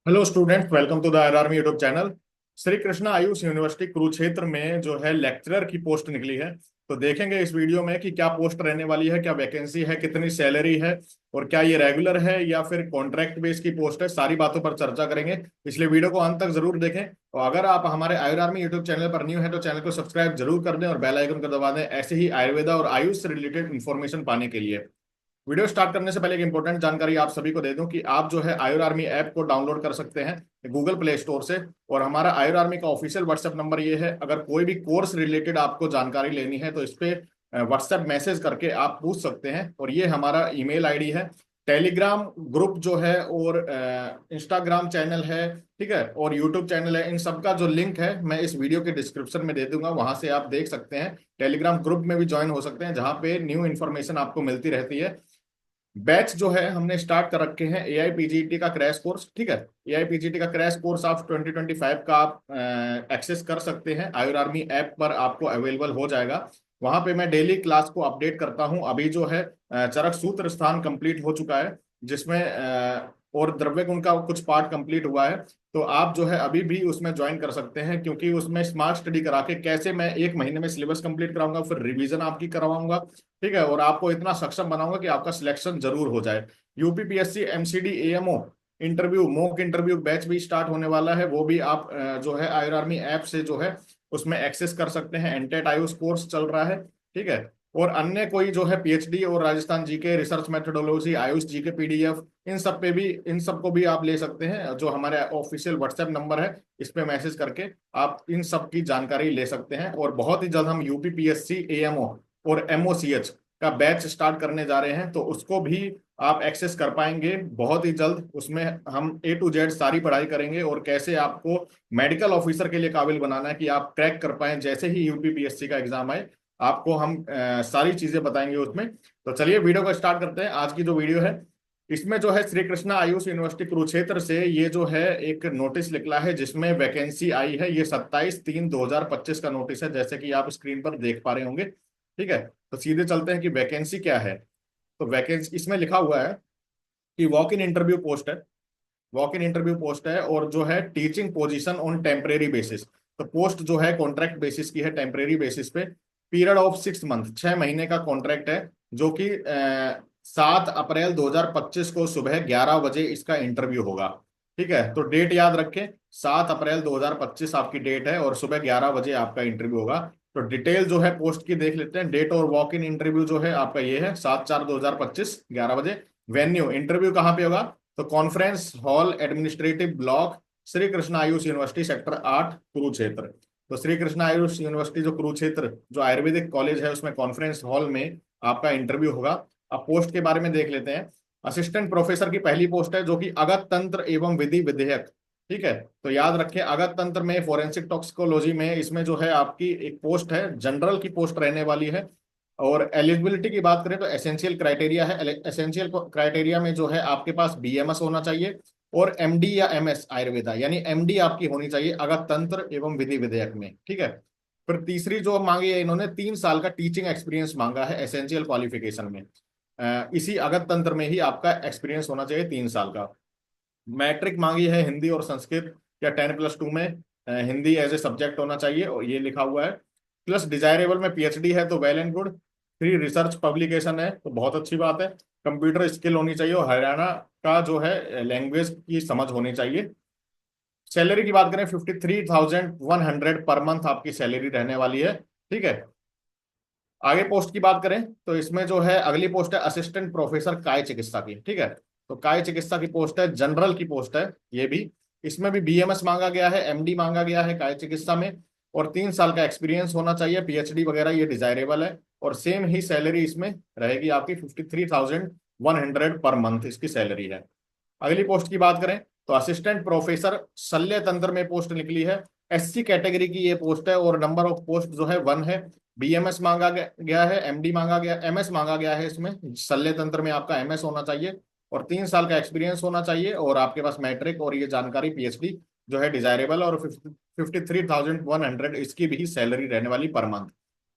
Hello students, welcome to the आरआर्मी YouTube channel. Shri Krishna Ayush university Kurukshetra में जो है लेक्चरर की पोस्ट निकली है। तो देखेंगे इस वीडियो में कि क्या पोस्ट रहने वाली है, क्या वैकेंसी है, कितनी सैलरी है और क्या ये रेगुलर है या फिर कॉन्ट्रैक्ट बेस की पोस्ट है। सारी बातों पर चर्चा करेंगे, इसलिए वीडियो को अंत तक जरूर देखें। और अगर आप हमारे आयुर्आर्मी यूट्यूब चैनल पर न्यू है तो चैनल को सब्सक्राइब जरूर कर दें और बेल आइकन को दबा दें ऐसे ही आयुर्वेदा और आयुष से रिलेटेड इन्फॉर्मेशन पाने के लिए। वीडियो स्टार्ट करने से पहले एक इंपॉर्टेंट जानकारी आप सभी को दे दूं कि आप जो है आयुर आर्मी ऐप को डाउनलोड कर सकते हैं गूगल प्ले स्टोर से। और हमारा आयुर आर्मी का ऑफिशियल व्हाट्सएप नंबर ये है, अगर कोई भी कोर्स रिलेटेड आपको जानकारी लेनी है तो इस पे व्हाट्सएप मैसेज करके आप पूछ सकते हैं। और ये हमारा ईमेल आईडी है। टेलीग्राम ग्रुप जो है और इंस्टाग्राम चैनल है, ठीक है, और यूट्यूब चैनल है, इन सब का जो लिंक है मैं इस वीडियो के डिस्क्रिप्शन में दे दूंगा, वहां से आप देख सकते हैं। टेलीग्राम ग्रुप में भी ज्वाइन हो सकते हैं जहां पे न्यू इन्फॉर्मेशन आपको मिलती रहती है। बैच जो है हमने स्टार्ट कर रखे हैं एआईपीजीटी का क्रैश कोर्स, ठीक है। एआईपीजीटी का क्रैश कोर्स आप 2025 का आप एक्सेस कर सकते हैं, आयुर आर्मी ऐप पर आपको अवेलेबल हो जाएगा। वहां पे मैं डेली क्लास को अपडेट करता हूं। अभी जो है चरक सूत्र स्थान कंप्लीट हो चुका है, जिसमें और द्रव्य गुण का कुछ पार्ट कंप्लीट हुआ है। तो आप जो है अभी भी उसमें ज्वाइन कर सकते हैं, क्योंकि उसमें स्मार्ट स्टडी करा के कैसे मैं एक महीने में सिलेबस कंप्लीट कराऊंगा, फिर रिवीजन आपकी करवाऊंगा, ठीक है, और आपको इतना सक्षम बनाऊंगा कि आपका सिलेक्शन जरूर हो जाए। UPPSC MCD AMO interview mock interview batch भी स्टार्ट होने वाला है, वो भी आप जो है आयुर आर्मी ऐप से जो है उसमें एक्सेस कर सकते हैं। एनटेट आयुष कोर्स चल रहा है, ठीक है। और अन्य कोई जो है पीएचडी और Rajasthan GK research methodology Ayush GK PDF, इन सब पे भी, इन सबको भी आप ले सकते हैं। जो हमारे ऑफिशियल व्हाट्सएप नंबर है इस पे मैसेज करके आप इन सब की जानकारी ले सकते हैं। और बहुत ही जल्द हम यूपीपीएससी एएमओ और एमओसीएच का बैच स्टार्ट करने जा रहे हैं, तो उसको भी आप एक्सेस कर पाएंगे बहुत ही जल्द। उसमें हम ए टू जेड सारी पढ़ाई करेंगे और कैसे आपको मेडिकल ऑफिसर के लिए काबिल बनाना है कि आप क्रैक कर पाए जैसे ही यूपीपीएससी का एग्जाम आए। आपको हम सारी चीजें बताएंगे उसमें। तो चलिए वीडियो को स्टार्ट करते हैं। आज की जो वीडियो है इसमें जो है श्री कृष्णा आयुष यूनिवर्सिटी कुरुक्षेत्र से ये जो है एक नोटिस निकला है जिसमें वैकेंसी आई है। ये 27/3/2025 का नोटिस है, जैसे कि आप स्क्रीन पर देख पा रहे होंगे, ठीक है। तो सीधे चलते हैं कि वैकेंसी क्या है। तो वैकेंसी इसमें लिखा हुआ है कि वॉक इन इंटरव्यू पोस्ट है। वॉक इन इंटरव्यू पोस्ट है और जो है teaching position on temporary basis. तो पोस्ट जो है कॉन्ट्रैक्ट बेसिस की है, टेम्परेरी बेसिस पे। पीरियड ऑफ 6 मंथ, 6 महीने का कॉन्ट्रैक्ट है, जो कि 7 अप्रैल 2025 को सुबह 11 बजे इसका इंटरव्यू होगा, ठीक है। तो डेट याद रखें, 7 अप्रैल 2025 आपकी डेट है और सुबह 11 बजे आपका इंटरव्यू होगा। तो डिटेल जो है पोस्ट की देख लेते हैं। डेट और वॉक इन इंटरव्यू जो है आपका ये है 7/4/2025 11 बजे। वेन्यू इंटरव्यू कहाँ पे होगा, तो conference hall administrative block, Shri Krishna Ayush university sector 8 Kurukshetra. तो श्री कृष्ण आयुष यूनिवर्सिटी जो कुरुक्षेत्र जो आयुर्वेदिक कॉलेज है उसमें कॉन्फ्रेंस हॉल में आपका इंटरव्यू होगा। अब पोस्ट के बारे में देख लेते हैं। असिस्टेंट प्रोफेसर की पहली पोस्ट है जो कि अगत तंत्र एवं विधि विधेयक, ठीक है। तो याद रखें अगत तंत्र में फोरेंसिक टॉक्सिकोलॉजी में इसमें जो है आपकी एक पोस्ट है, जनरल की पोस्ट रहने वाली है। और एलिजिबिलिटी की बात करें तो एसेंशियल क्राइटेरिया है, एसेंशियल क्राइटेरिया में जो है आपके पास बीएमएस होना चाहिए और एमडी या एमएस आयुर्वेदा, यानी एमडी आपकी होनी चाहिए अगत तंत्र एवं विधि विधेयक में, ठीक है। फिर तीसरी जो मांगी है इन्होंने 3 साल का टीचिंग एक्सपीरियंस मांगा है एसेंशियल क्वालिफिकेशन में। इसी अगत तंत्र में ही आपका एक्सपीरियंस होना चाहिए 3 साल का। मैट्रिक मांगी है हिंदी और संस्कृत या 10+2 में हिंदी एज ए सब्जेक्ट होना चाहिए और ये लिखा हुआ है। प्लस डिजायरेबल में पीएचडी है तो well and good. 3 research publication है तो बहुत अच्छी बात है। कंप्यूटर स्किल होनी चाहिए और हरियाणा का जो है लैंग्वेज की समझ होनी चाहिए। सैलरी की बात करें 53,100 पर मंथ आपकी सैलरी रहने वाली है, ठीक है। आगे पोस्ट की बात करें तो इसमें जो है अगली पोस्ट है असिस्टेंट प्रोफेसर काय चिकित्सा की, ठीक है। तो काय चिकित्सा की पोस्ट है, जनरल की पोस्ट है ये भी। इसमें भी बीएमएस मांगा गया है, एमडी मांगा गया है काय चिकित्सा में, और 3 साल का एक्सपीरियंस होना चाहिए। पीएचडी वगैरह ये डिजायरेबल है और सेम ही सैलरी इसमें रहेगी आपकी 53,100 पर मंथ इसकी सैलरी है। अगली पोस्ट की बात करें तो असिस्टेंट प्रोफेसर शल्य तंत्र में पोस्ट निकली है। एससी कैटेगरी की ये पोस्ट है और नंबर ऑफ पोस्ट जो है 1 है। बीएमएस मांगा गया है, एमडी मांगा गया, एमएस मांगा गया है। इसमें शल्य तंत्र में आपका एमएस होना चाहिए और 3 साल का एक्सपीरियंस होना चाहिए और आपके पास मैट्रिक और ये जानकारी पीएचडी जो है डिजायरेबल। और 53,100 इसकी भी सैलरी रहने वाली पर मंथ।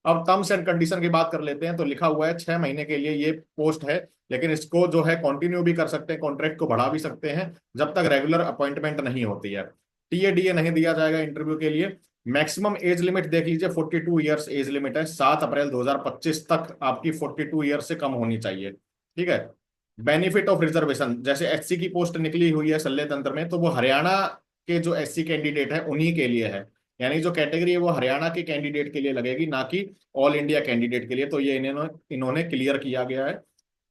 अब टर्म्स एंड कंडीशन की बात कर लेते हैं। तो लिखा हुआ है 6 महीने के लिए ये पोस्ट है, लेकिन इसको जो है कंटिन्यू भी कर सकते हैं, कॉन्ट्रैक्ट को बढ़ा भी सकते हैं जब तक रेगुलर अपॉइंटमेंट नहीं होती है। टीएडीए नहीं दिया जाएगा इंटरव्यू के लिए। मैक्सिमम एज लिमिट देख लीजिए, 42 ईयर्स एज लिमिट है। 7 अप्रैल 2025 तक आपकी 42 ईयर्स से कम होनी चाहिए। ठीक है। बेनिफिट ऑफ रिजर्वेशन, जैसे एससी की पोस्ट निकली हुई है सल्ले तंत्र में, तो वो हरियाणा के जो एससी कैंडिडेट है उन्हीं के लिए है। यानी जो कैटेगरी है वो हरियाणा के कैंडिडेट के लिए लगेगी, ना कि ऑल इंडिया कैंडिडेट के लिए। तो ये इन्होंने इन्होंने क्लियर किया गया है।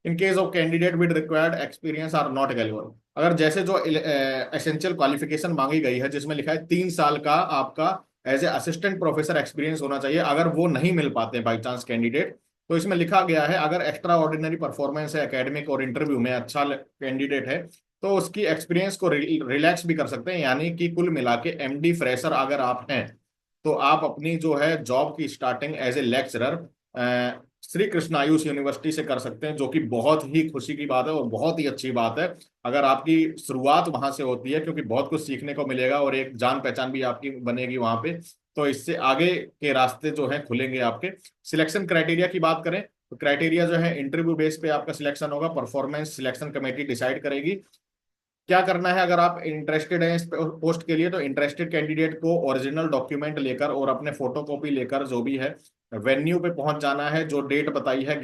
In case of candidate with required experience are not eligible. अगर जैसे जो एसेंशियल क्वालिफिकेशन मांगी गई है, जिसमें लिखा है 3 साल का आपका as a assistant professor experience होना चाहिए, अगर वो नहीं मिल पाते बाई चांस कैंडिडेट, तो इसमें लिखा गया है अगर एक्स्ट्रा ऑर्डिनरी परफॉर्मेंस है एकेडमिक और इंटरव्यू में अच्छा कैंडिडेट है, तो उसकी एक्सपीरियंस को रिलैक्स भी कर सकते हैं। यानी कि कुल मिला के एमडी फ्रेशर अगर आप हैं, तो आप अपनी जो है जॉब की starting as a lecturer Shri Krishna Ayush University से कर सकते हैं, जो कि बहुत ही खुशी की बात है और बहुत ही अच्छी बात है अगर आपकी शुरुआत वहां से होती है, क्योंकि बहुत कुछ सीखने को मिलेगा और एक जान पहचान भी आपकी बनेगी वहां पे। तो इससे आगे के रास्ते जो है खुलेंगे आपके। सिलेक्शन क्राइटेरिया की बात करें, तो क्राइटेरिया जो है इंटरव्यू बेस पे आपका सिलेक्शन होगा, परफॉर्मेंस सिलेक्शन कमेटी डिसाइड करेगी। क्या करना है, अगर आप इंटरेस्टेड हैं इस पोस्ट के लिए, तो इंटरेस्टेड कैंडिडेट को ओरिजिनल डॉक्यूमेंट लेकर और अपने फोटो कॉपी लेकर जो भी है वेन्यू पे पहुंच जाना है, जो डेट बताई है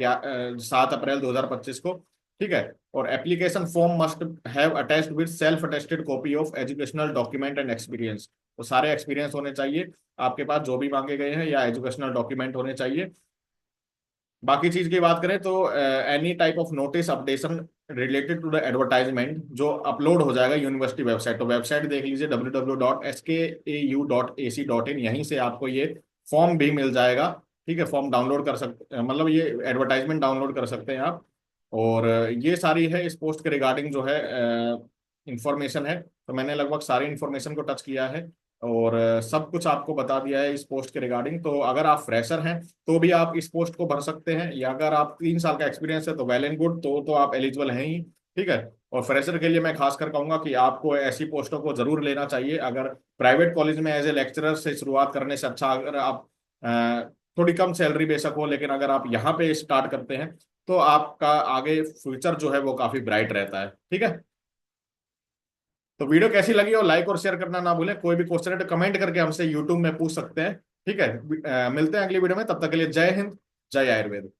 7 अप्रैल 2025 को। ठीक है। और application form must have attached with self attested copy of educational document and experience. तो सारे एक्सपीरियंस होने चाहिए आपके पास जो भी मांगे गए हैं, या एजुकेशनल डॉक्यूमेंट होने चाहिए। बाकी चीज की बात करें तो any type of notice updation related to the advertisement जो अपलोड हो जाएगा यूनिवर्सिटी वेबसाइट, तो वेबसाइट देख लीजिए www.skau.ac.in। यहीं से आपको ये फॉर्म भी मिल जाएगा। ठीक है। फॉर्म डाउनलोड कर सकते, मतलब ये एडवर्टाइजमेंट डाउनलोड कर सकते हैं आप। और ये सारी है इस पोस्ट के रिगार्डिंग जो है इंफॉर्मेशन है। तो मैंने लगभग सारी इंफॉर्मेशन को टच किया है और सब कुछ आपको बता दिया है इस पोस्ट के रिगार्डिंग। तो अगर आप फ्रेशर हैं तो भी आप इस पोस्ट को भर सकते हैं, या अगर आप 3 साल का एक्सपीरियंस है तो वेल एंड गुड, तो आप एलिजिबल हैं ही। ठीक है। और फ्रेशर के लिए मैं खासकर कहूंगा कि आपको ऐसी पोस्टों को जरूर लेना चाहिए। अगर प्राइवेट कॉलेज में एज ए लेक्चरर से शुरुआत करने से अच्छा, अगर आप थोड़ी कम सैलरी बेशक हो, लेकिन अगर आप यहाँ पे स्टार्ट करते हैं तो आपका आगे फ्यूचर जो है वो काफी ब्राइट रहता है। ठीक है। तो वीडियो कैसी लगी और लाइक और शेयर करना ना भूलें। कोई भी क्वेश्चन है तो कमेंट करके हमसे यूट्यूब में पूछ सकते हैं। ठीक है। मिलते हैं अगली वीडियो में, तब तक के लिए जय हिंद, जय आयुर्वेद।